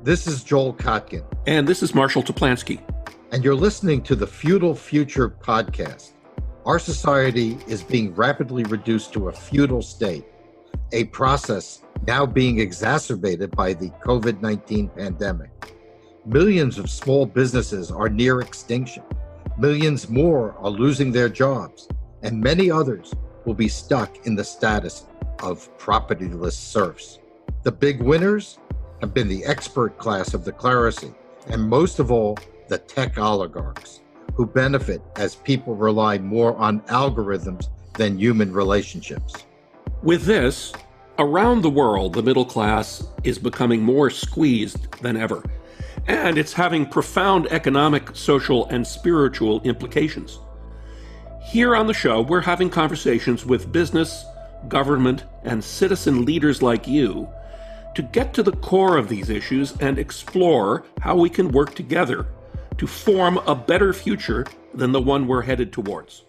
This is Joel Kotkin. And this is Marshall Toplansky. And you're listening to the Feudal Future podcast. Our society is being rapidly reduced to a feudal state, a process now being exacerbated by the COVID-19 pandemic. Millions of small businesses are near extinction. Millions more are losing their jobs, and many others will be stuck in the status of propertyless serfs. The big winners have been the expert class of the clerisy, and most of all, the tech oligarchs, who benefit as people rely more on algorithms than human relationships. With this, around the world, the middle class is becoming more squeezed than ever, and it's having profound economic, social, and spiritual implications. Here on the show, we're having conversations with business, government, and citizen leaders like you to get to the core of these issues and explore how we can work together to form a better future than the one we're headed towards.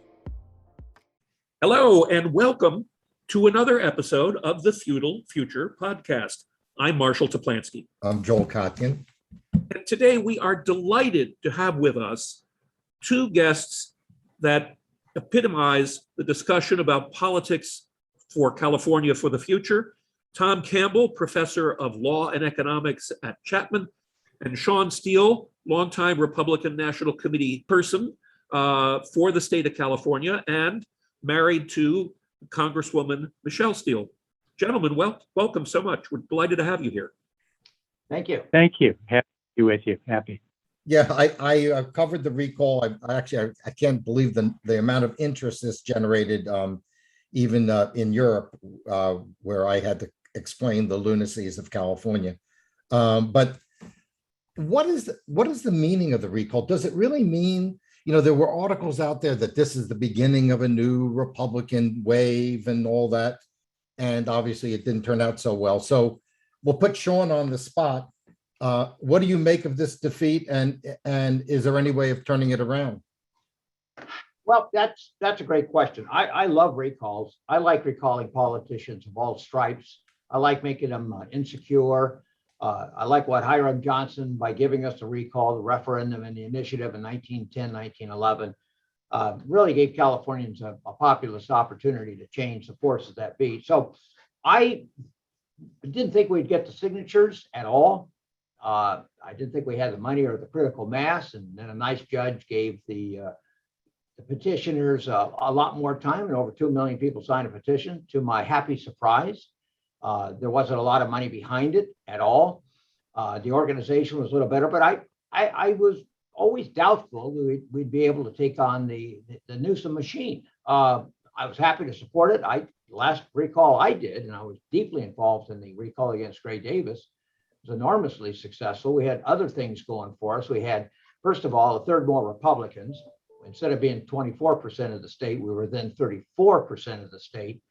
Hello, and welcome to another episode of the Feudal Future podcast. I'm Marshall Toplansky. I'm Joel Kotkin. And today we are delighted to have with us two guests that epitomize the discussion about politics for California for the future. Tom Campbell, professor of law and economics at Chapman, and Shawn Steel, longtime Republican National Committee person for the state of California and married to Congresswoman Michelle Steel. Gentlemen, welcome so much. We're delighted to have you here. Thank you. Thank you. Happy to be with you. Happy. Yeah, I covered the recall. I can't believe the amount of interest this generated, even in Europe, where I had to explain the lunacies of California. But what is the meaning of the recall? Does it really mean, there were articles out there that this is the beginning of a new Republican wave and all that, and obviously it didn't turn out so well. So we'll put Shawn on the spot. What do you make of this defeat, and is there any way of turning it around? Well, that's a great question. I love recalls. I like recalling politicians of all stripes. I like making them insecure. I like what Hiram Johnson, by giving us the recall, the referendum and the initiative in 1910, 1911, really gave Californians a populist opportunity to change the forces that be. So I didn't think we'd get the signatures at all. I didn't think we had the money or the critical mass. And then a nice judge gave the petitioners a lot more time, and over 2 million people signed a petition. To my happy surprise, there wasn't a lot of money behind it at all. The organization was a little better, but I was always doubtful we'd be able to take on the Newsom machine. I was happy to support it. Last recall I did, and I was deeply involved in the recall against Gray Davis, was enormously successful. We had other things going for us. We had, first of all, a third more Republicans. Instead of being 24% of the state, we were then 34% of the state.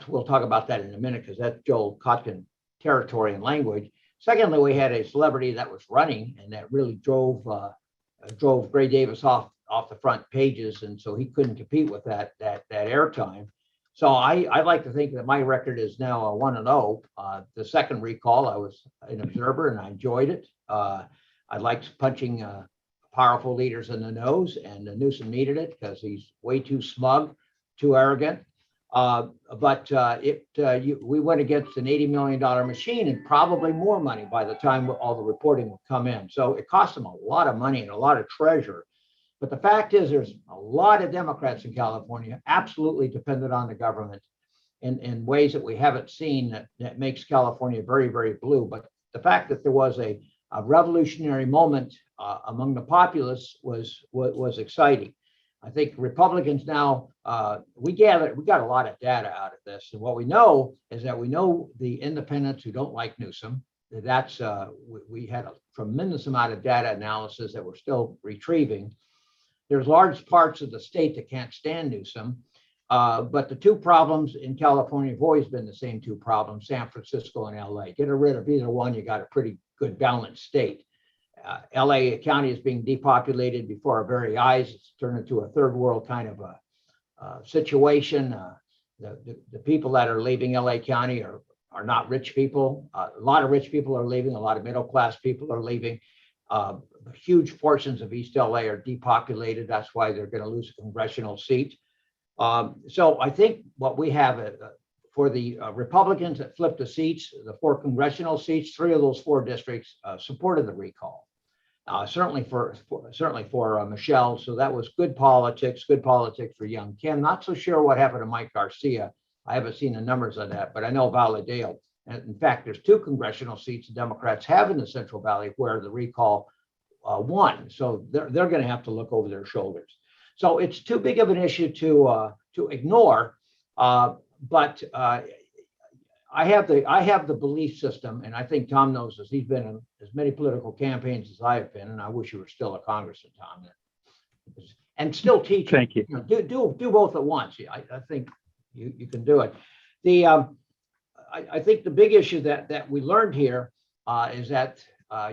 We'll talk about that in a minute, because that's Joel Kotkin territory and language. Secondly, we had a celebrity that was running, and that really drove Gray Davis off the front pages, and so he couldn't compete with that airtime. So I like to think that my record is now a 1-0. The second recall, I was an observer and I enjoyed it. I liked punching powerful leaders in the nose, and Newsom needed it because he's way too smug, too arrogant. We went against an $80 million machine, and probably more money by the time all the reporting would come in. So it cost them a lot of money and a lot of treasure. But the fact is, there's a lot of Democrats in California absolutely dependent on the government in ways that we haven't seen that makes California very, very blue. But the fact that there was a revolutionary moment among the populace was exciting. I think Republicans now, we got a lot of data out of this. And what we know is that we know the independents who don't like Newsom. We had a tremendous amount of data analysis that we're still retrieving. There's large parts of the state that can't stand Newsom. But the two problems in California have always been the same two problems: San Francisco and LA. Get rid of either one, you got a pretty good balanced state. LA County is being depopulated before our very eyes. It's turned into a third world kind of a situation. The people that are leaving LA County are are not rich people. A lot of rich people are leaving. A lot of middle-class people are leaving. Huge portions of East LA are depopulated. That's why they're going to lose a congressional seat. So I think what we have for the Republicans that flipped the seats, the 4 congressional seats, 3 of those 4 districts supported the recall. Certainly for Michelle. So that was good politics for young Kim. Not so sure what happened to Mike Garcia. I haven't seen the numbers on that, but I know Valadale. And in fact, there's 2 congressional seats the Democrats have in the Central Valley where the recall won. So they're going to have to look over their shoulders. So it's too big of an issue to ignore. But I have the belief system, and I think Tom knows this. He's been in as many political campaigns as I have been, and I wish you were still a congressman, Tom, and still teaching. Thank you. Do both at once. I think you can do it. I think the big issue that we learned here is that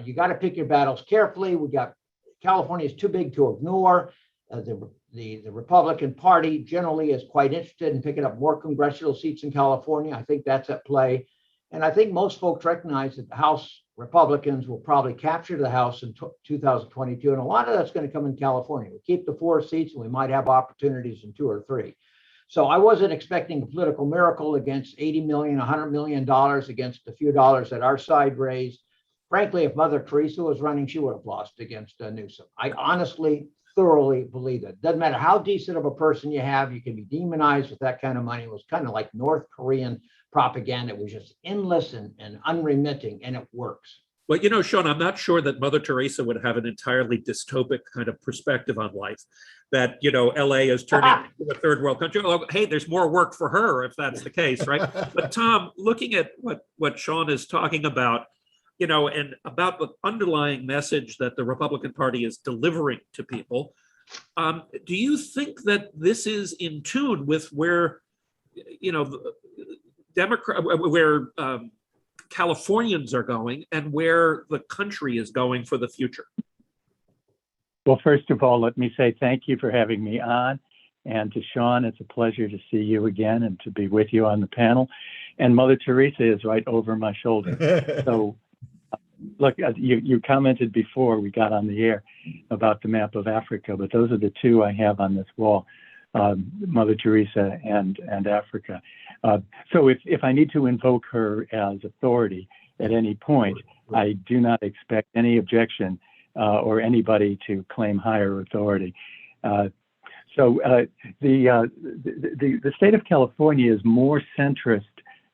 you got to pick your battles carefully. California is too big to ignore. The Republican Party generally is quite interested in picking up more congressional seats in California. I think that's at play. And I think most folks recognize that the House Republicans will probably capture the House in 2022. And a lot of that's going to come in California. We keep the 4 seats and we might have opportunities in 2 or 3. So I wasn't expecting a political miracle against $80 million, $100 million against the few dollars that our side raised. Frankly, if Mother Teresa was running, she would have lost against Newsom. I honestly thoroughly believe that. Doesn't matter how decent of a person you have, you can be demonized with that kind of money. It was kind of like North Korean propaganda. It was just endless and unremitting, and it works. Well, Shawn, I'm not sure that Mother Teresa would have an entirely dystopic kind of perspective on life, that, LA is turning into a third world country. Oh, hey, there's more work for her if that's the case, right? But Tom, looking at what Shawn is talking about, and about the underlying message that the Republican Party is delivering to people, do you think that this is in tune with where, Californians are going and where the country is going for the future? Well, first of all, let me say thank you for having me on. And to Shawn, it's a pleasure to see you again and to be with you on the panel. And Mother Teresa is right over my shoulder. So look, you commented before we got on the air about the map of Africa, but those are the 2 I have on this wall, Mother Teresa and Africa. So if I need to invoke her as authority at any point, I do not expect any objection or anybody to claim higher authority. So the state of California is more centrist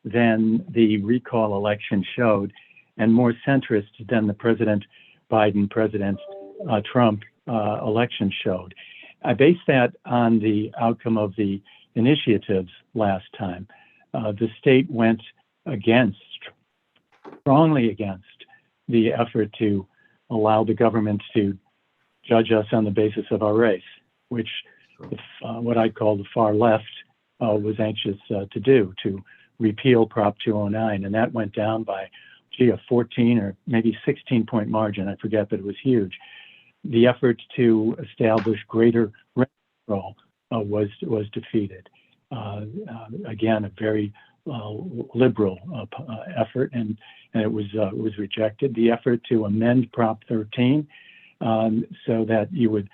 than the recall election showed, and more centrist than the President Biden, President Trump election showed. I base that on the outcome of the initiatives last time. The state went strongly against the effort to allow the government to judge us on the basis of our race, which what I call the far left was anxious to do, to repeal Prop 209. And that went down by, a 14 or maybe 16-point margin. I forget, but it was huge. The effort to establish greater rent control was defeated. Again, a very liberal effort, and it was rejected. The effort to amend Prop 13 so that you would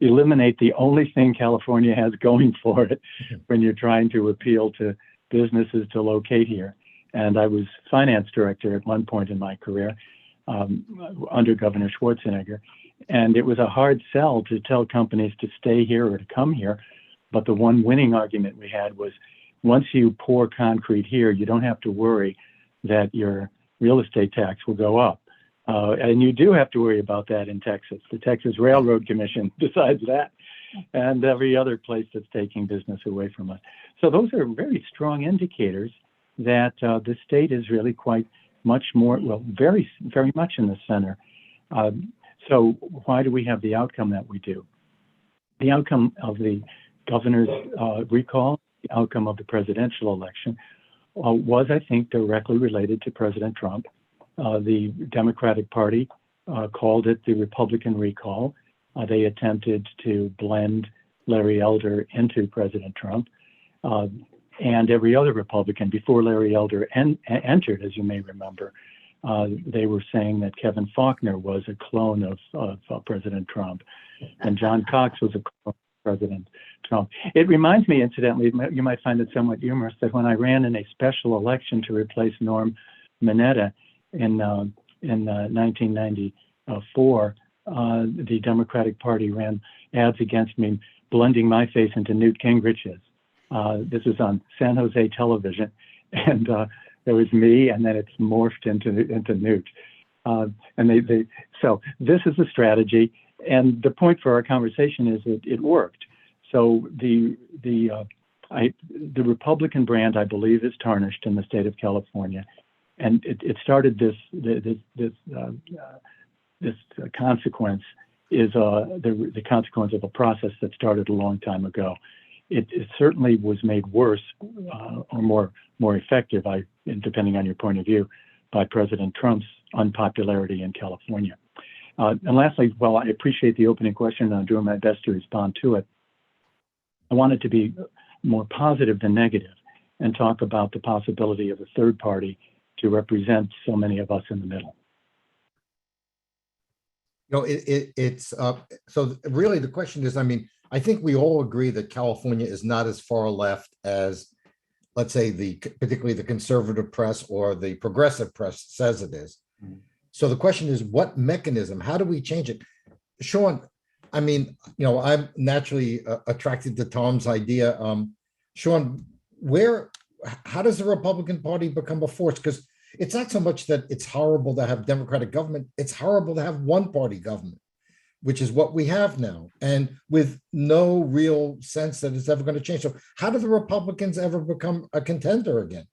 eliminate the only thing California has going for it when you're trying to appeal to businesses to locate here. And I was finance director at one point in my career under Governor Schwarzenegger. And it was a hard sell to tell companies to stay here or to come here. But the one winning argument we had was, once you pour concrete here, you don't have to worry that your real estate tax will go up. And you do have to worry about that in Texas. The Texas Railroad Commission decides that, and every other place that's taking business away from us. So those are very strong indicators that the state is really quite much more, well, very, very much in the center. So why do we have the outcome that we do? The outcome of the governor's recall, the outcome of the presidential election was, I think, directly related to President Trump. The Democratic Party called it the Republican recall. They attempted to blend Larry Elder into President Trump. and every other Republican before Larry Elder entered, as you may remember, they were saying that Kevin Faulconer was a clone of President Trump, and John Cox was a clone of President Trump. It reminds me, incidentally, you might find it somewhat humorous, that when I ran in a special election to replace Norm Mineta in 1994, the Democratic Party ran ads against me, blending my face into Newt Gingrich's. This was on San Jose television, and there was me, and then it's morphed into Newt. So this is the strategy, and the point for our conversation is it worked. So the Republican brand, I believe, is tarnished in the state of California, and it started this consequence is the consequence of a process that started a long time ago. It certainly was made worse or more effective, depending on your point of view, by President Trump's unpopularity in California. And lastly, while I appreciate the opening question and I'm doing my best to respond to it, I wanted to be more positive than negative and talk about the possibility of a third party to represent so many of us in the middle. It's so really the question is, I mean, I think we all agree that California is not as far left as, let's say, particularly the conservative press or the progressive press says it is. So the question is, what mechanism? How do we change it? Shawn, I mean, I'm naturally attracted to Tom's idea. Shawn, how does the Republican Party become a force? Because it's not so much that it's horrible to have Democratic government, it's horrible to have one-party government, which is what we have now, and with no real sense that it's ever going to change. So how do the Republicans ever become a contender again?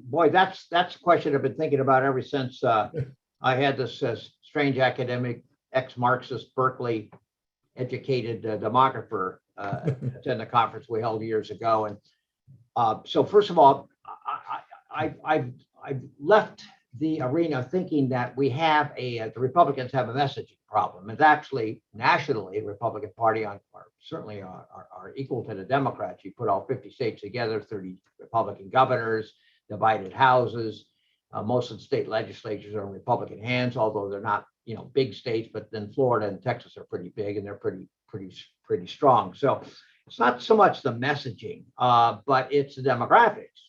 Boy, that's a question I've been thinking about ever since I had this strange academic, ex-Marxist, Berkeley educated demographer attend the conference we held years ago. And so first of all, I've left the arena thinking that we have the Republicans have a messaging problem. It's actually nationally, the Republican Party certainly are equal to the Democrats. You put all 50 states together, 30 Republican governors, divided houses. Most of the state legislatures are in Republican hands, although they're not, big states. But then Florida and Texas are pretty big, and they're pretty strong. So it's not so much the messaging, but it's the demographics.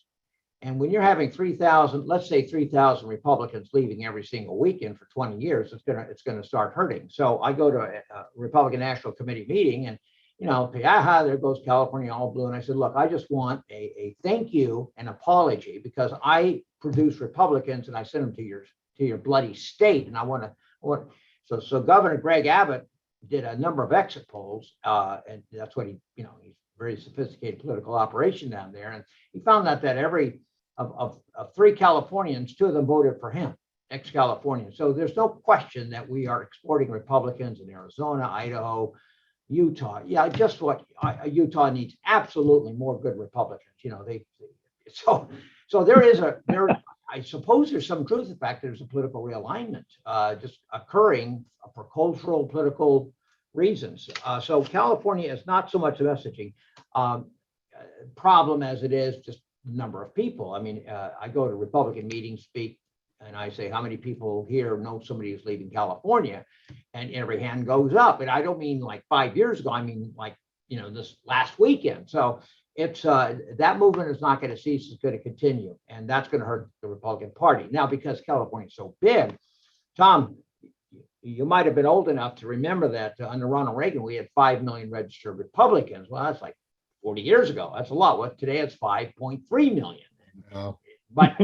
And when you're having 3,000, let's say 3,000 Republicans leaving every single weekend for 20 years, it's gonna start hurting. So I go to a Republican National Committee meeting, and there goes California all blue. And I said, look, I just want a thank you and apology, because I produce Republicans and I send them to your bloody state. And so Governor Greg Abbott did a number of exit polls, and that's what he's very sophisticated political operation down there. And he found out that every of 3 Californians, 2 of them voted for him, ex-Californians. So there's no question that we are exporting Republicans in Arizona, Idaho, Utah. Yeah, just what Utah needs absolutely more good Republicans. So there. I suppose there's some truth to the fact there's a political realignment just occurring for cultural, political reasons. So California is not so much a messaging problem as it is just the number of people. I mean, I go to Republican meetings, speak, and I say, how many people here know somebody who's leaving California? And every hand goes up. And I don't mean like 5 years ago. I mean like, this last weekend. So it's that movement is not going to cease. It's going to continue. And that's going to hurt the Republican Party. Now, because California is so big, Tom, you might have been old enough to remember that under Ronald Reagan, we had 5 million registered Republicans. Well, that's like 40 years ago. That's a lot. Well, today it's 5.3 million. Wow. But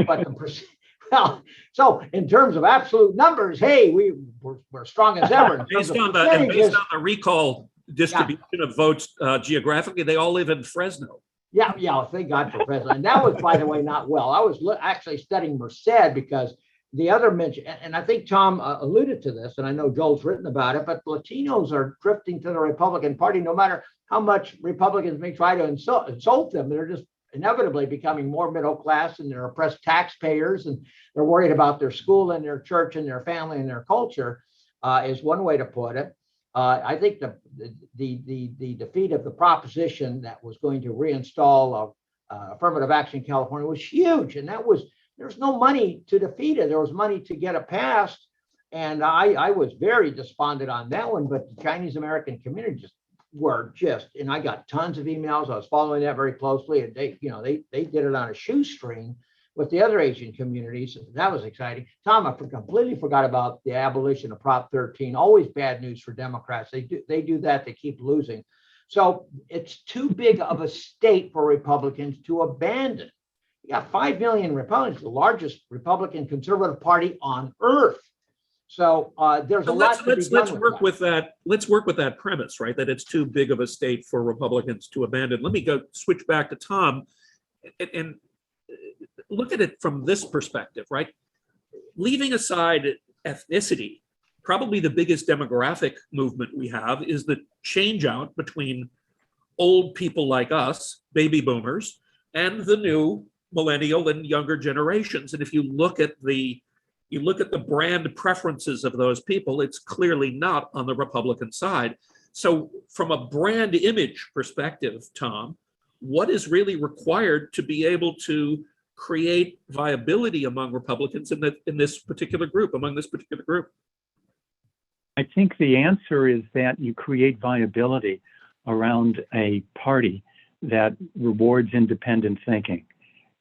well, so in terms of absolute numbers, hey, we're strong as ever. Based on the recall distribution of votes geographically, they all live in Fresno. Yeah. Thank God for Fresno. And that was, by the way, not well. I was actually studying Merced, because the other mention, and I think Tom alluded to this, and I know Joel's written about it, but Latinos are drifting to the Republican Party. No matter how much Republicans may try to insult them, they're just inevitably becoming more middle class, and they're oppressed taxpayers, and they're worried about their school and their church and their family and their culture, is one way to put it. I think the defeat of the proposition that was going to reinstall affirmative action in California was huge. And there's no money to defeat it. There was money to get it passed. And I was very despondent on that one, but the Chinese American community and I got tons of emails. I was following that very closely, and they did it on a shoestring with the other Asian communities. That was exciting. Tom, I completely forgot about the abolition of Prop 13. Always bad news for Democrats. They do that. They keep losing. So it's too big of a state for Republicans to abandon. You got 5 million Republicans, the largest Republican conservative party on earth. So there's a lot to be done. Let's work with that. Let's work with that premise, right? That it's too big of a state for Republicans to abandon. Let me switch back to Tom and look at it from this perspective, right? Leaving aside ethnicity, probably the biggest demographic movement we have is the change out between old people like us, baby boomers, and the new millennial and younger generations. And if you look at the brand preferences of those people, it's clearly not on the Republican side. So from a brand image perspective, Tom, what is really required to be able to create viability among Republicans in this particular group, among this particular group? I think the answer is that you create viability around a party that rewards independent thinking.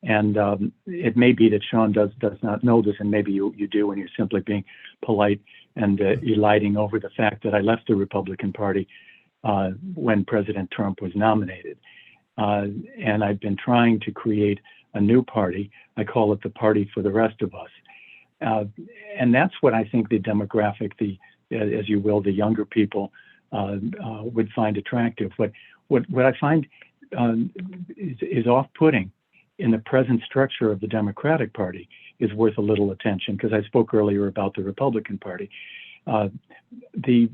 And it may be that Shawn does not know this, and maybe you do, and you're simply being polite and eliding over the fact that I left the Republican Party when President Trump was nominated. And I've been trying to create a new party. I call it the Party for the Rest of Us. And that's what I think the demographic, as you will, the younger people would find attractive. What I find is off-putting in the present structure of the Democratic Party is worth a little attention, because I spoke earlier about the Republican Party. The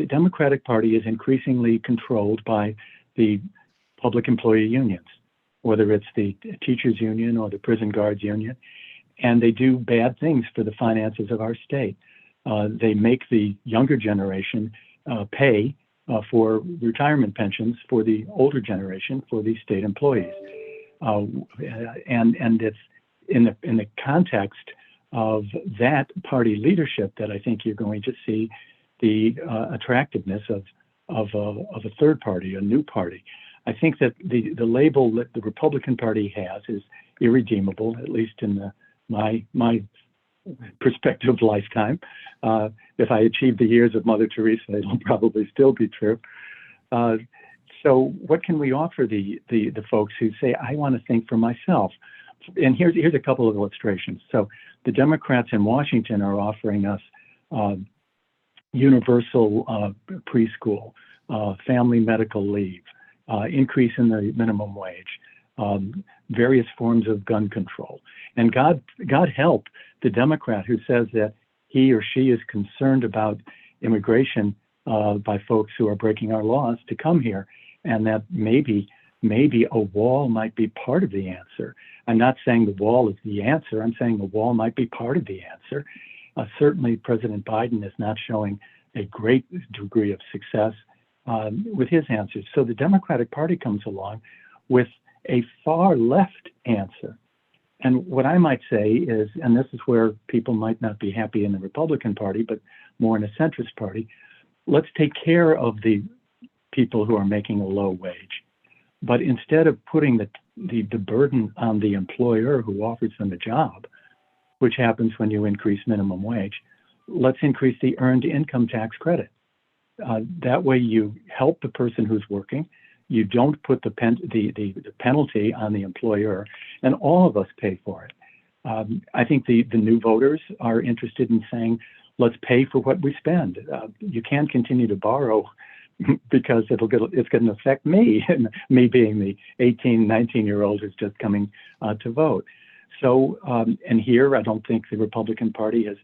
Democratic Party is increasingly controlled by the public employee unions, whether it's the teachers union or the prison guards union, and they do bad things for the finances of our state. They make the younger generation pay for retirement pensions for the older generation, for the state employees. And it's in the context of that party leadership that I think you're going to see the attractiveness of a third party, a new party. I think that the label that the Republican Party has is irredeemable, at least in my prospective lifetime. If I achieve the years of Mother Teresa, it'll probably still be true. So what can we offer the folks who say, I want to think for myself? And here's a couple of illustrations. So the Democrats in Washington are offering us universal preschool, family medical leave, increase in the minimum wage, various forms of gun control. And God help the Democrat who says that he or she is concerned about immigration by folks who are breaking our laws to come here, and that maybe a wall might be part of the answer. I'm not saying the wall is the answer. I'm saying the wall might be part of the answer. Certainly, President Biden is not showing a great degree of success with his answers. So the Democratic Party comes along with a far left answer. And what I might say is, and this is where people might not be happy in the Republican Party, but more in a centrist party, let's take care of the people who are making a low wage. But instead of putting the burden on the employer who offers them a job, which happens when you increase minimum wage, let's increase the earned income tax credit. That way you help the person who's working. You don't put the penalty on the employer, and all of us pay for it. I think the new voters are interested in saying, let's pay for what we spend. You can't continue to borrow because it's going to affect me, and me being the 18, 19-year-old who's just coming to vote. So, and here I don't think the Republican Party has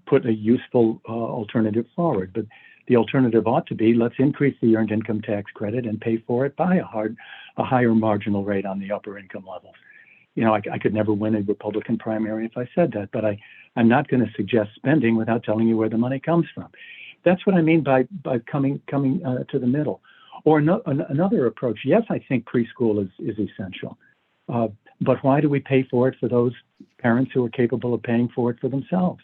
put a useful alternative forward, but the alternative ought to be, let's increase the earned income tax credit and pay for it by a higher marginal rate on the upper income levels. You know, I could never win a Republican primary if I said that, but I'm not going to suggest spending without telling you where the money comes from. That's what I mean by coming to the middle. Or another approach, yes, I think preschool is essential, but why do we pay for it for those parents who are capable of paying for it for themselves?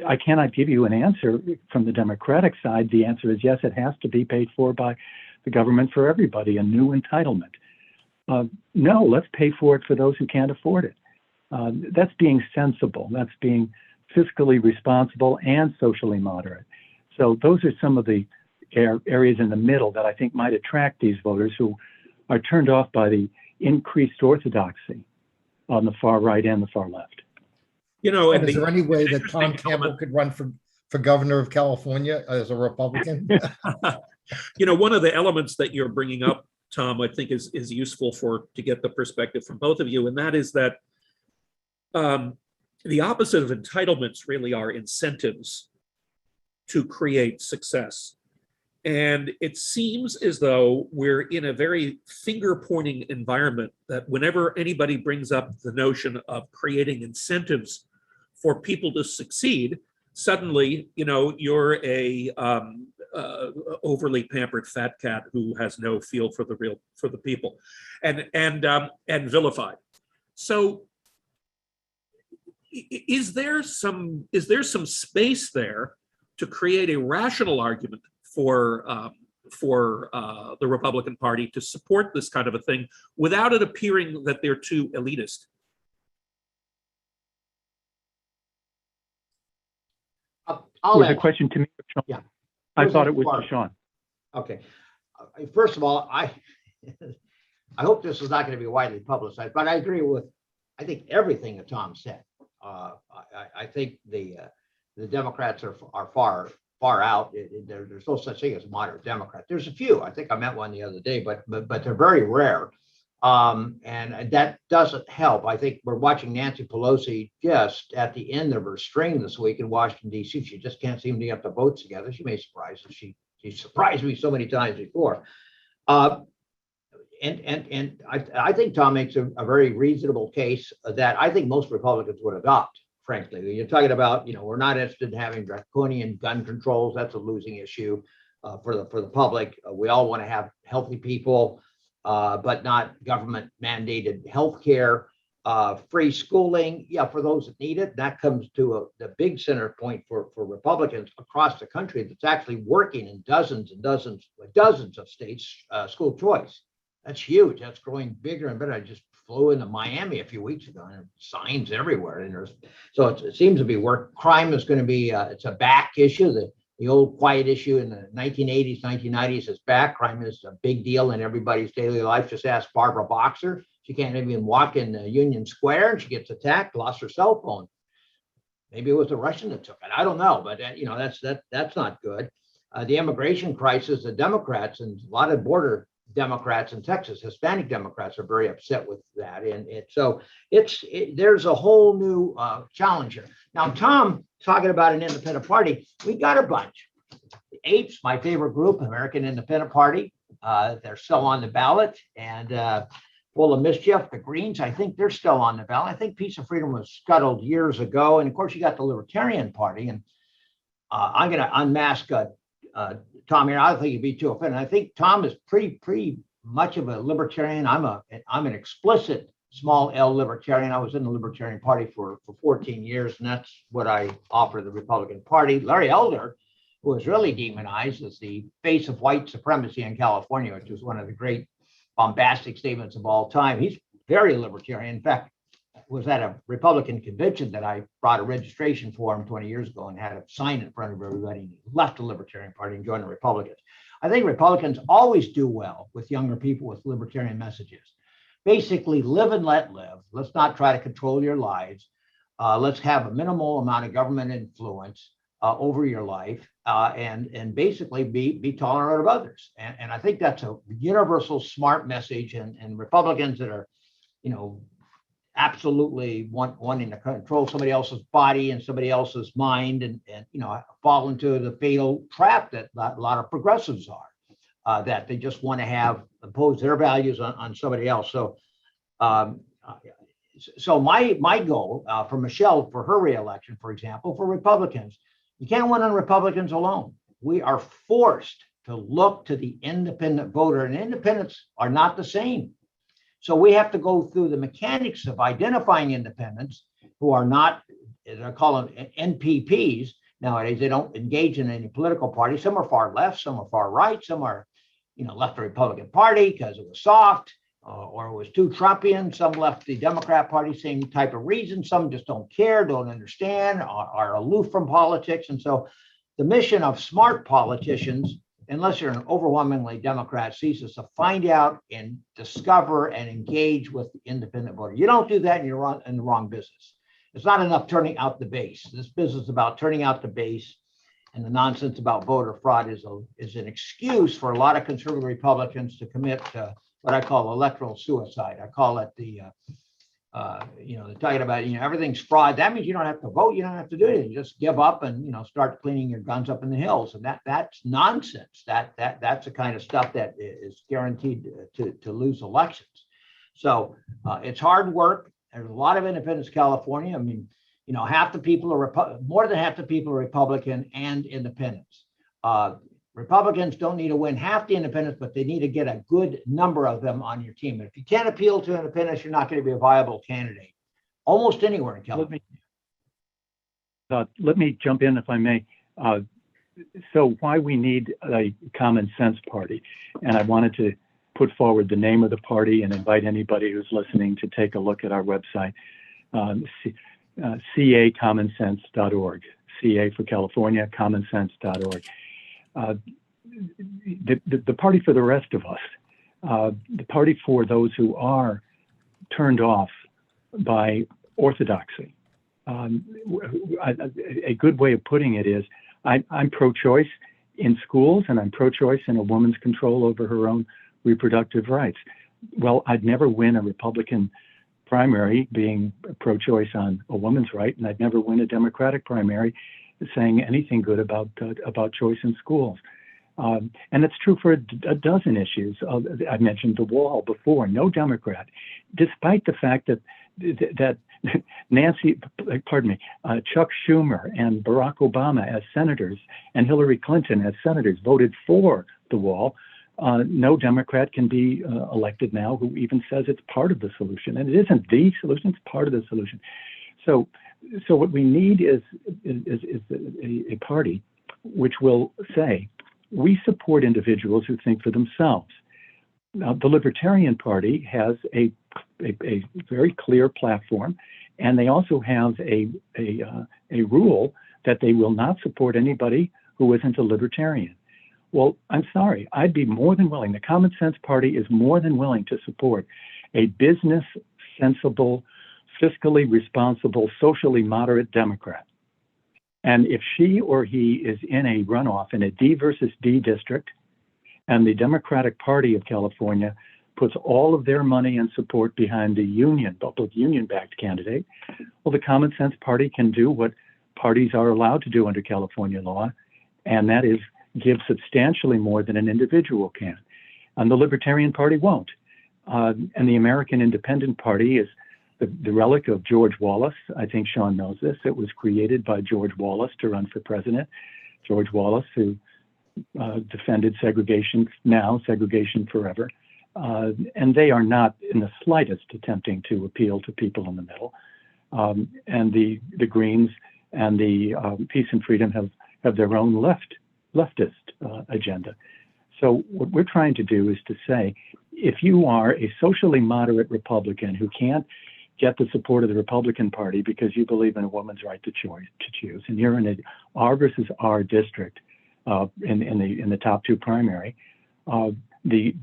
I cannot give you an answer from the Democratic side. The answer is yes, it has to be paid for by the government for everybody, a new entitlement. No, let's pay for it for those who can't afford it. That's being sensible. That's being fiscally responsible and socially moderate. So those are some of the areas in the middle that I think might attract these voters who are turned off by the increased orthodoxy on the far right and the far left. You know, and is there any way that Tom interesting Campbell could run for governor of California as a Republican? You know, one of the elements that you're bringing up, Tom, I think is useful to get the perspective from both of you, and that is that the opposite of entitlements really are incentives to create success. And it seems as though we're in a very finger-pointing environment that whenever anybody brings up the notion of creating incentives for people to succeed, suddenly, you know, you're a overly pampered fat cat who has no feel for the people, and vilified. So, is there some space there to create a rational argument for the Republican Party to support this kind of a thing without it appearing that they're too elitist? I'll Was answer. a question to me? Shawn? Yeah. I thought it was for Shawn. Okay. First of all, I hope this is not going to be widely publicized, but I agree with, I think, everything that Tom said. I think the Democrats are far out. There's no such thing as a moderate Democrat. There's a few. I think I met one the other day, but they're very rare. And that doesn't help. I think we're watching Nancy Pelosi just at the end of her string this week in Washington, D.C. She just can't seem to get the votes together. She may surprise us. She surprised me so many times before. And I think Tom makes a very reasonable case that I think most Republicans would adopt, frankly. You're talking about, you know, we're not interested in having draconian gun controls. That's a losing issue for the public. We all want to have healthy people, but not government mandated health care, free schooling. Yeah, for those that need it. That comes to the big center point for Republicans across the country that's actually working in dozens and dozens of states, school choice. That's huge. That's growing bigger and better. I just flew into Miami a few weeks ago, and signs everywhere. And so it seems to be work. Crime is going to be it's a back issue. The old quiet issue in the 1980s, 1990s is back. Crime is a big deal in everybody's daily life. Just ask Barbara Boxer. She can't even walk in Union Square, and she gets attacked. Lost her cell phone. Maybe it was a Russian that took it. I don't know, but you know that's not good. The immigration crisis. The Democrats and a lot of border Democrats in Texas, Hispanic Democrats, are very upset with that, and so there's a whole new challenge here. Now, Tom talking about an independent party, we got a bunch. The Apes, my favorite group, American Independent Party, they're still on the ballot and full of mischief. The Greens, I think they're still on the ballot. I think Peace and Freedom was scuttled years ago, and of course you got the Libertarian Party, and I'm going to unmask Tom here. I don't think he'd be too offended. I think Tom is pretty much of a libertarian. I'm an explicit small L libertarian. I was in the Libertarian Party for 14 years, and that's what I offer the Republican Party. Larry Elder, who was really demonized as the face of white supremacy in California, which was one of the great bombastic statements of all time. He's very libertarian. In fact, was at a Republican convention that I brought a registration for him 20 years ago and had a sign in front of everybody. He left the Libertarian Party and joined the Republicans. I think Republicans always do well with younger people with libertarian messages. Basically, live and let live. Let's not try to control your lives. Let's have a minimal amount of government influence over your life, and basically be tolerant of others. And I think that's a universal smart message. And Republicans that are, you know, absolutely wanting to control somebody else's body and somebody else's mind, and you know, fall into the fatal trap that a lot of progressives are, that they just want to impose their values on somebody else. So so my goal for Michelle, for her reelection, for example, for Republicans, you can't win on Republicans alone. We are forced look to the independent voter, and independents are not the same. So we have to go through the mechanics of identifying independents who are not, I call them NPPs. Nowadays, they don't engage in any political party. Some are far left, some are far right, some are, left the Republican Party because it was soft or it was too Trumpian. Some left the Democrat Party, same type of reason. Some just don't care, don't understand, are aloof from politics. And so the mission of smart politicians, unless you're an overwhelmingly Democrat, sees us to find out and discover and engage with the independent voter. You don't do that and you're in the wrong business. It's not enough turning out the base. This business is about turning out the base, and the nonsense about voter fraud is an excuse for a lot of conservative Republicans to commit what I call electoral suicide. I call it they're talking about, everything's fraud. That means you don't have to vote. You don't have to do anything. You just give up and, start cleaning your guns up in the hills. And that's nonsense. That's the kind of stuff that is guaranteed to lose elections. So it's hard work. There's a lot of independents in California. I mean, half the people are more than half the people are Republican and independents. Republicans don't need to win half the independents, but they need to get a good number of them on your team. And if you can't appeal to independents, you're not going to be a viable candidate almost anywhere in California. Let me jump in if I may. So why we need a common sense party, and I wanted to put forward the name of the party and invite anybody who's listening to take a look at our website, cacommonsense.org, CA for California, commonsense.org. The party for the rest of us, the party for those who are turned off by orthodoxy. A good way of putting it is I'm pro-choice in schools, and I'm pro-choice in a woman's control over her own reproductive rights. Well, I'd never win a Republican primary being pro-choice on a woman's right, and I'd never win a Democratic primary saying anything good about choice in schools. And it's true for a dozen issues. I mentioned the wall before. No Democrat, despite the fact that Chuck Schumer and Barack Obama as senators and Hillary Clinton as senators voted for the wall. No Democrat can be elected now who even says it's part of the solution. And it isn't the solution, it's part of the solution. So what we need is a party which will say, we support individuals who think for themselves. Now, the Libertarian Party has a very clear platform, and they also have a rule that they will not support anybody who isn't a libertarian. Well, I'm sorry, I'd be more than willing. The Common Sense Party is more than willing to support a business sensible, fiscally responsible, socially moderate Democrat. And if she or he is in a runoff in a D versus D district, and the Democratic Party of California puts all of their money and support behind the union-backed candidate, well, the Common Sense Party can do what parties are allowed to do under California law, and that is give substantially more than an individual can. And the Libertarian Party won't. And the American Independent Party is the relic of George Wallace. I think Shawn knows this. It was created by George Wallace to run for president. George Wallace, who defended segregation now, segregation forever. And they are not in the slightest attempting to appeal to people in the middle. And the Greens and the Peace and Freedom have their own leftist agenda. So what we're trying to do is to say, if you are a socially moderate Republican who can't get the support of the Republican Party because you believe in a woman's right to choose, and you're in an R versus R district in the top two primary, the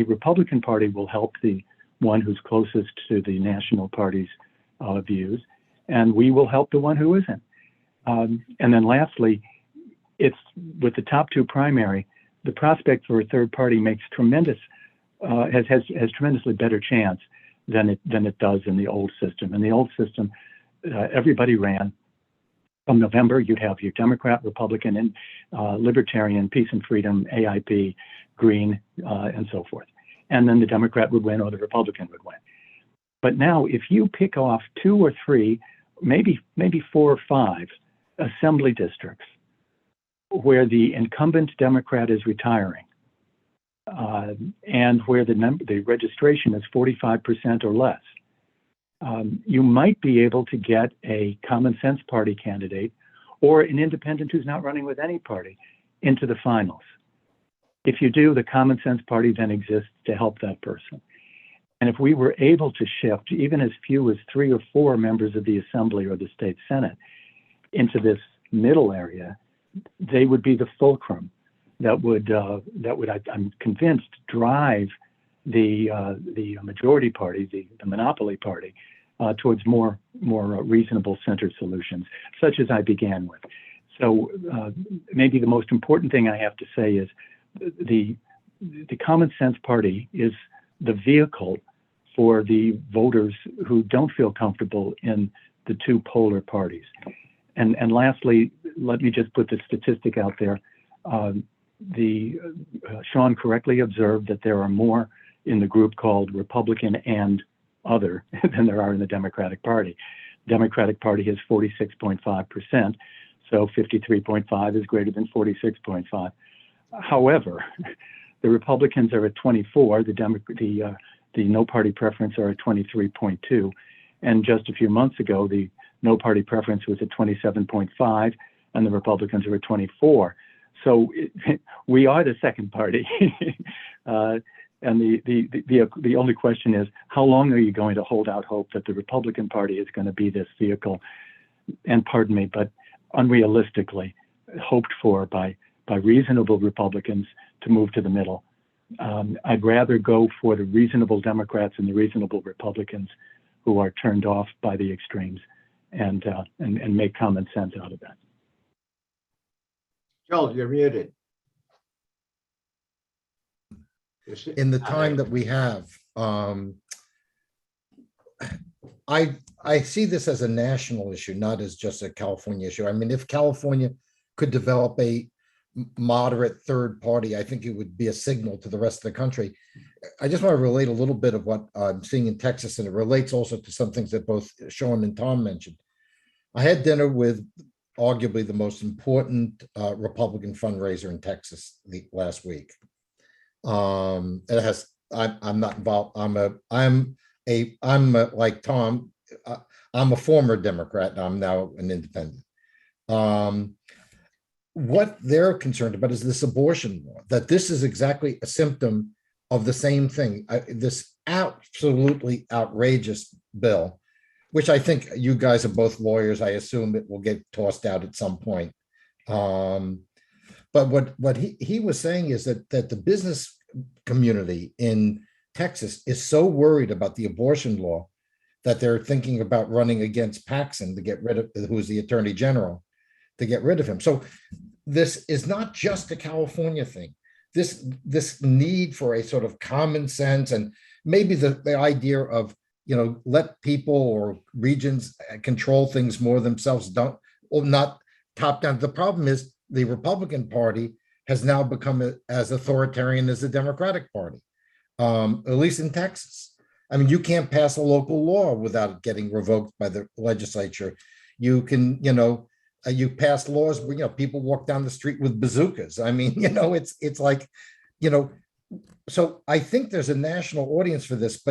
Republican Party will help the one who's closest to the national party's views, and we will help the one who isn't. And then lastly, it's with the top two primary, the prospect for a third party makes has tremendously better chance than it does in the old system. In the old system, everybody ran. From November, you'd have your Democrat, Republican, and Libertarian, Peace and Freedom, AIP, Green, and so forth. And then the Democrat would win or the Republican would win. But now, if you pick off 2 or 3, maybe 4 or 5 assembly districts where the incumbent Democrat is retiring, and where the registration is 45% or less, you might be able to get a common sense party candidate or an independent who's not running with any party into the finals. If you do, the common sense party then exists to help that person. And if we were able to shift even as few as 3 or 4 members of the Assembly or the State Senate into this middle area, they would be the fulcrum that would I'm convinced, drive the majority party, the monopoly party, towards more reasonable center solutions, such as I began with. So maybe the most important thing I have to say is the common sense party is the vehicle for the voters who don't feel comfortable in the 2 polar parties. And lastly, let me just put the statistic out there. Shawn correctly observed that there are more in the group called Republican and other than there are in the Democratic Party. Democratic Party has 46.5%, so 53.5 is greater than 46.5. However, the Republicans are at 24, the no party preference are at 23.2, and just a few months ago, the no party preference was at 27.5, and the Republicans are at 24. So we are the second party. And the only question is, how long are you going to hold out hope that the Republican Party is going to be this vehicle, and pardon me, but unrealistically hoped for by reasonable Republicans to move to the middle? I'd rather go for the reasonable Democrats and the reasonable Republicans who are turned off by the extremes and make common sense out of that. Joel, you're muted. In the time that we have, I see this as a national issue, not as just a California issue. I mean, if California could develop a moderate third party, I think it would be a signal to the rest of the country. I just want to relate a little bit of what I'm seeing in Texas, and it relates also to some things that both Shawn and Tom mentioned. I had dinner with arguably the most important Republican fundraiser in Texas last week. It has. I'm not involved. I'm like Tom. I'm a former Democrat. I'm now an independent. What they're concerned about is this abortion law. That this is exactly a symptom of the same thing. This absolutely outrageous bill, which I think you guys are both lawyers. I assume it will get tossed out at some point. But what he was saying is that the business community in Texas is so worried about the abortion law that they're thinking about running against Paxson to get rid of, who's the attorney general, to get rid of him. So this is not just a California thing. This need for a sort of common sense, and maybe the idea of, let people or regions control things more themselves, not top down. The problem is the Republican Party has now become as authoritarian as the Democratic Party, at least in Texas. I mean, you can't pass a local law without it getting revoked by the legislature. You can, you pass laws where, people walk down the street with bazookas. I mean, it's like, so I think there's a national audience for this,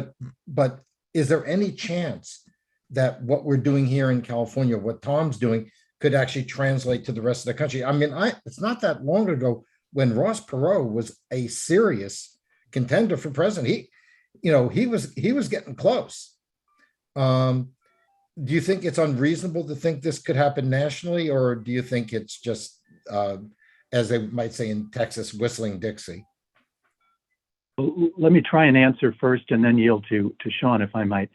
but is there any chance that what we're doing here in California, what Tom's doing, could actually translate to the rest of the country? I mean, it's not that long ago when Ross Perot was a serious contender for president. He was getting close. Do you think it's unreasonable to think this could happen nationally, or do you think it's just, as they might say in Texas, whistling Dixie? Let me try and answer first and then yield to Shawn, if I might.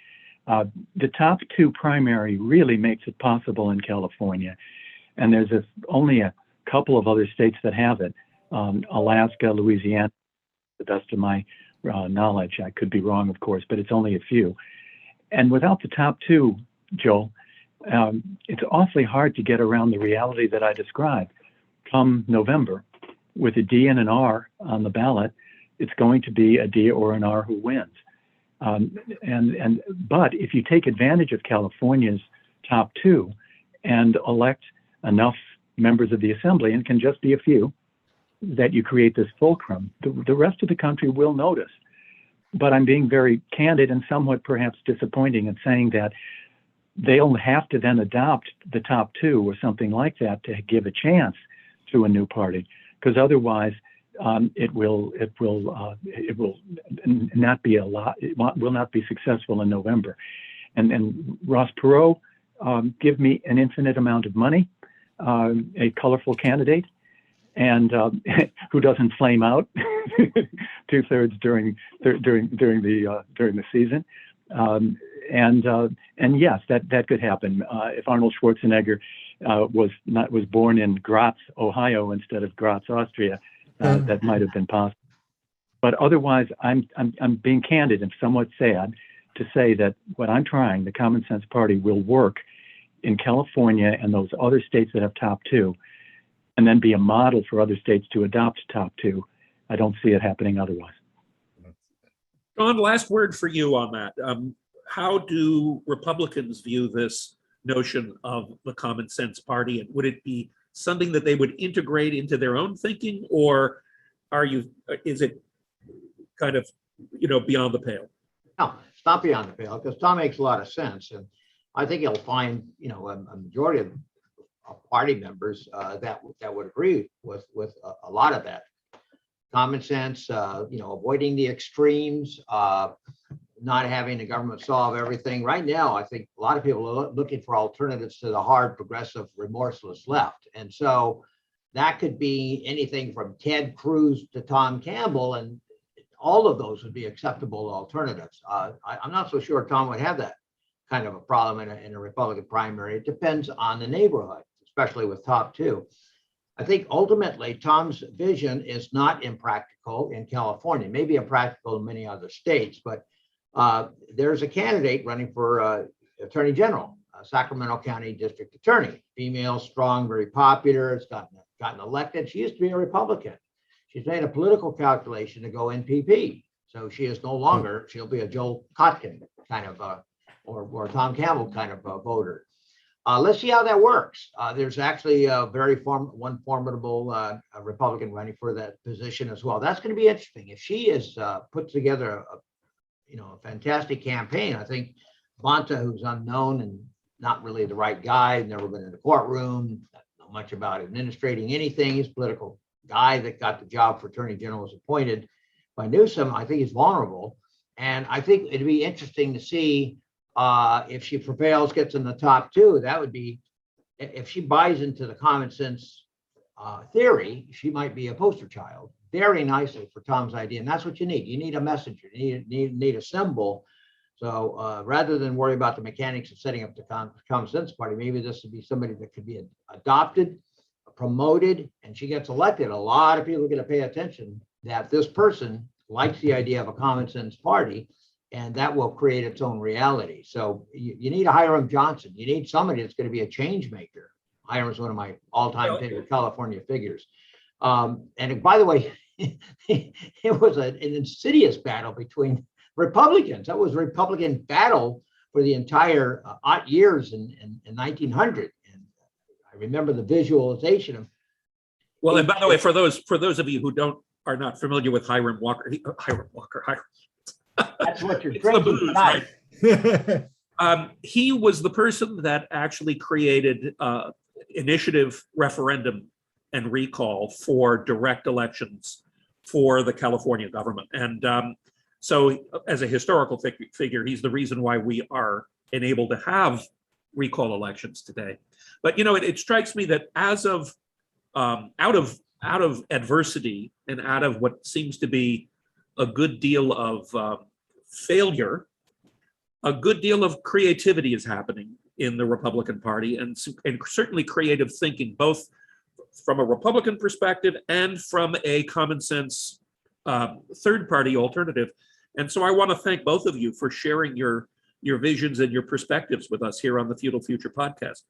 The top 2 primary really makes it possible in California, and there's only a couple of other states that have it. Alaska, Louisiana, to the best of my knowledge. I could be wrong, of course, but it's only a few. And without the top 2, Joel, it's awfully hard to get around the reality that I described. Come November, with a D and an R on the ballot, it's going to be a D or an R who wins. But if you take advantage of California's top 2 and elect enough members of the assembly, and can just be a few, that you create this fulcrum. The rest of the country will notice. But I'm being very candid and somewhat perhaps disappointing in saying that they'll have to then adopt the top two or something like that to give a chance to a new party, because otherwise it will not be will not be successful in November. And Ross Perot, give me an infinite amount of money, a colorful candidate, and who doesn't flame out 2/3 during the season, and yes, that could happen. If Arnold Schwarzenegger was born in Graz, Ohio, instead of Graz, Austria, that might have been possible. But otherwise, I'm being candid and somewhat sad to say that what I'm trying, the Common Sense Party, will work in California and those other states that have top two, and then be a model for other states to adopt top two. I don't see it happening otherwise. Shawn, last word for you on that. How do Republicans view this notion of the Common Sense Party, and would it be something that they would integrate into their own thinking, or is it kind of, beyond the pale? No, it's not beyond the pale, because Tom makes a lot of sense, and I think you'll find, a majority of party members that would agree with a lot of that. Common sense, avoiding the extremes, not having the government solve everything. Right now, I think a lot of people are looking for alternatives to the hard, progressive, remorseless left. And so that could be anything from Ted Cruz to Tom Campbell, and all of those would be acceptable alternatives. I'm not so sure Tom would have that kind of a problem in a Republican primary. It depends on the neighborhood, especially with top two. I think ultimately Tom's vision is not impractical in California, maybe impractical in many other states, but there's a candidate running for Attorney General, Sacramento County District Attorney, female, strong, very popular, has gotten elected. She used to be a Republican. She's made a political calculation to go NPP. So she is no longer, she'll be a Joel Kotkin kind of, or Tom Campbell kind of voter. Let's see how that works. There's actually a one formidable Republican running for that position as well. That's going to be interesting. If she is put together a fantastic campaign, I think Bonta, who's unknown and not really the right guy, never been in the courtroom, not know much about administrating anything. He's a political guy that got the job for Attorney General, was appointed by Newsom. I think he's vulnerable. And I think it'd be interesting to see if she prevails, gets in the top two. That would be, if she buys into the common sense theory, she might be a poster child very nicely for Tom's idea. And that's what you need. You need a messenger. You need a symbol. So rather than worry about the mechanics of setting up the Common Sense Party, maybe this would be somebody that could be adopted, promoted, and she gets elected. A lot of people are going to pay attention that this person likes the idea of a Common Sense Party, and that will create its own reality. So you need a Hiram Johnson. You need somebody that's going to be a change maker. Hiram's one of my all-time favorite California figures. And by the way, it was an insidious battle between Republicans. That was a Republican battle for the entire odd years in 1900. And I remember the visualization of. Well, and by the way, for those of you who are not familiar with Hiram Walker. That's what you're drinking tonight. Right? He was the person that actually created initiative, referendum, and recall for direct elections for the California government. And so as a historical figure, he's the reason why we are enabled to have recall elections today. But, it strikes me that as of out of adversity and out of what seems to be a good deal of failure, a good deal of creativity is happening in the Republican Party, and certainly creative thinking, both from a Republican perspective and from a common sense third party alternative. And so I want to thank both of you for sharing your visions and your perspectives with us here on the Feudal Future podcast.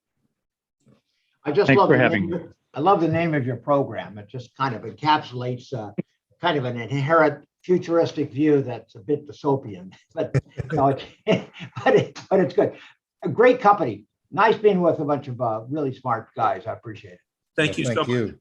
I just love for having me. I love the name of your program. It just kind of encapsulates kind of an inherent futuristic view that's a bit dystopian, but but it's good. A great company. Nice being with a bunch of really smart guys. I appreciate it. Thank you so Thank much. you.